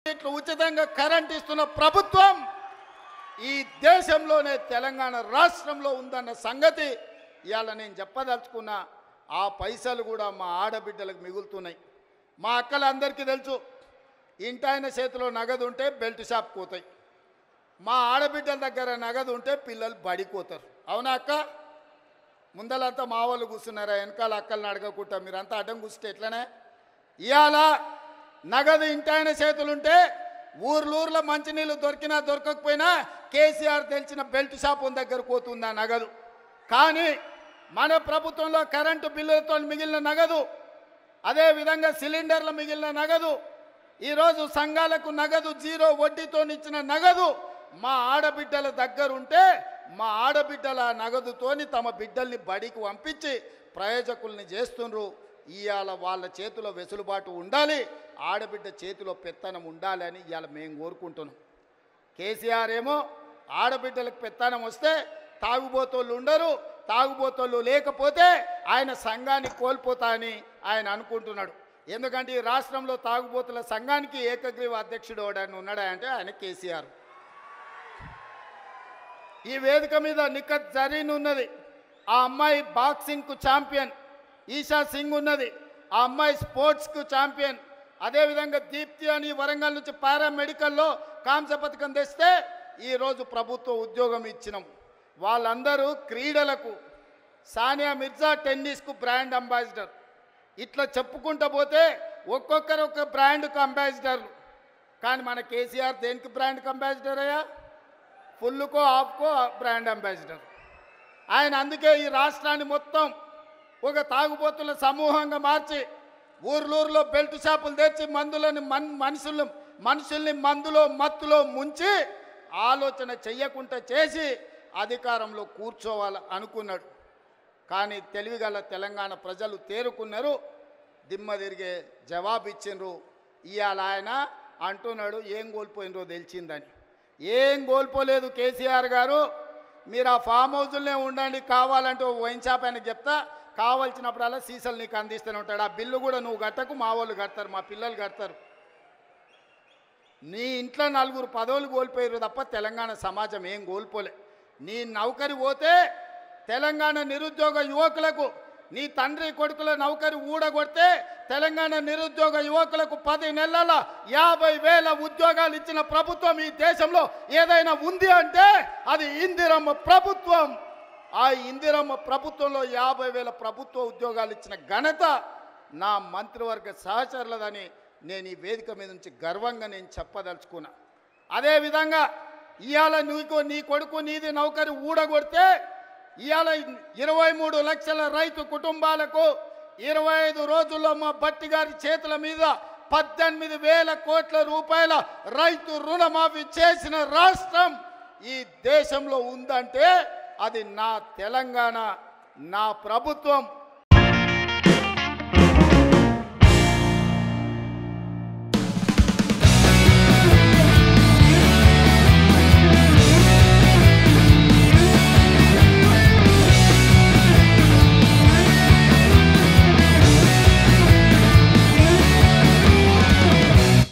ఇట్లా ఉచితంగా కరెంట్ ఇస్తున్న ప్రభుత్వం ఈ దేశంలోనే తెలంగాణ రాష్ట్రంలో ఉందన్న సంగతి ఇవాళ నేను చెప్పదలుచుకున్నా. ఆ పైసలు కూడా మా ఆడబిడ్డలకు మిగులుతున్నాయి. మా అక్కలందరికీ తెలుసు, ఇంటాయన చేతిలో నగదు ఉంటే బెల్ట్ షాప్ పోతాయి, మా ఆడబిడ్డల దగ్గర నగదు ఉంటే పిల్లలు బడిపోతారు. అవునా అక్క? ముందలంతా మా వాళ్ళు కూర్చున్నారా? వెనకాల అక్కల్ని అడగకుండా మీరంతా అడ్డం కూర్చుంటే ఎట్లనే? ఇవాళ నగదు ఇంటాయన చేతులుంటే ఊర్లో మంచినీళ్ళు దొరికినా దొరకకపోయినా కేసీఆర్ తెలిసిన బెల్ట్ షాప్ దగ్గర పోతుంది ఆ నగదు. కానీ మన ప్రభుత్వంలో కరెంటు బిల్లులతో మిగిలిన నగదు, అదేవిధంగా సిలిండర్లు మిగిలిన నగదు, ఈరోజు సంఘాలకు నగదు జీరో వడ్డీతో ఇచ్చిన నగదు మా ఆడబిడ్డల దగ్గర ఉంటే మా ఆడబిడ్డల నగదుతోని తమ బిడ్డల్ని బడికి పంపించి ప్రయోజకుల్ని చేస్తుండ్రు. ఇవాళ వాళ్ళ చేతిలో వెసులుబాటు ఉండాలి, ఆడబిడ్డ చేతిలో పెత్తనం ఉండాలి అని ఇవాళ మేము కోరుకుంటున్నాం. కేసీఆర్ ఏమో ఆడబిడ్డలకు పెత్తనం వస్తే తాగుబోతోళ్ళు ఉండరు, తాగుబోతోళ్ళు లేకపోతే ఆయన సంఘాన్ని కోల్పోతా అని ఆయన అనుకుంటున్నాడు. ఎందుకంటే ఈ రాష్ట్రంలో తాగుబోతుల సంఘానికి ఏకగ్రీవ అధ్యక్షుడు ఎవడని ఉన్నాడా అంటే ఆయన కేసీఆర్. ఈ వేదిక మీద నిఖత్ జరీన్ ఉన్నది, ఆ అమ్మాయి బాక్సింగ్కు ఛాంపియన్. ఈషా సింగ్ ఉన్నది, ఆ అమ్మాయి స్పోర్ట్స్కు ఛాంపియన్. అదేవిధంగా దీప్తి అని వరంగల్ నుంచి పారామెడికల్లో కాంస్య పథకం తెస్తే ఈరోజు ప్రభుత్వ ఉద్యోగం ఇచ్చినాం. వాళ్ళందరూ క్రీడలకు, సానియా మిర్జా టెన్నిస్కు బ్రాండ్ అంబాసిడర్. ఇట్లా చెప్పుకుంటూ పోతే ఒక్కొక్కరు ఒక బ్రాండ్కు అంబాసిడర్లు. కానీ మన కేసీఆర్ దేనికి బ్రాండ్కి అంబాసిడర్ అయ్యా? ఫుల్కో ఆఫ్కో బ్రాండ్ అంబాసిడర్ ఆయన. అందుకే ఈ రాష్ట్రాన్ని మొత్తం ఒక తాగుబోతుల సమూహంగా మార్చి ఊర్లో బెల్ట్ షాపులు తెచ్చి మందులని మనుషుల్ని మందులో మత్తులో ముంచి ఆలోచన చెయ్యకుండా చేసి అధికారంలో కూర్చోవాలి అనుకున్నాడు. కానీ తెలివిగల తెలంగాణ ప్రజలు తేరుకున్నారు, దిమ్మ తిరిగే జవాబు ఇచ్చిండ్రు. ఇవాళ ఆయన అంటున్నాడు ఏం కోల్పోయినరో తెలిసిందని. ఏం కోల్పోలేదు కేసీఆర్ గారు, మీరు ఆ ఫామ్ హౌజుల్నే ఉండండి, కావాలంటే వైన్ షాప్ ఆయనకు చెప్తా, కావాల్సినప్పుడల్లా సీసాలు నీకు అందిస్తూనే ఉంటాడు. ఆ బిల్లు కూడా నువ్వు కట్టకు, మా వాళ్ళు కడతారు, మా పిల్లలు కడతారు. నీ ఇంట్లో నలుగురు పదవులు కోల్పోయారు తప్ప తెలంగాణ సమాజం ఏం కోల్పోలే. నీ నౌకరి పోతే తెలంగాణ నిరుద్యోగ యువకులకు, నీ తండ్రి కొడుకుల నౌకరి ఊడగొడితే తెలంగాణ నిరుద్యోగ యువకులకు 10 నెలల 50,000 ఉద్యోగాలు ఇచ్చిన ప్రభుత్వం ఈ దేశంలో ఏదైనా ఉంది అంటే అది ఇందిరమ్మ ప్రభుత్వం. ఆ ఇందిరమ్మ ప్రభుత్వంలో 50,000 ప్రభుత్వ ఉద్యోగాలు ఇచ్చిన ఘనత నా మంత్రివర్గ సహచరులదని నేను ఈ వేదిక మీద నుంచి గర్వంగా నేను చెప్పదలుచుకున్నా. అదేవిధంగా ఇవాళ నీ కొడుకు నీది నౌకరి ఊడగొడితే ఇవాళ 23 లక్షల రైతు కుటుంబాలకు 25 రోజుల్లో మా భట్టి గారి చేతుల మీద 18,000 కోట్ల రూపాయల రైతు రుణమాఫీ చేసిన రాష్ట్రం ఈ దేశంలో ఉందంటే అది నా తెలంగాణ, నా ప్రభుత్వం.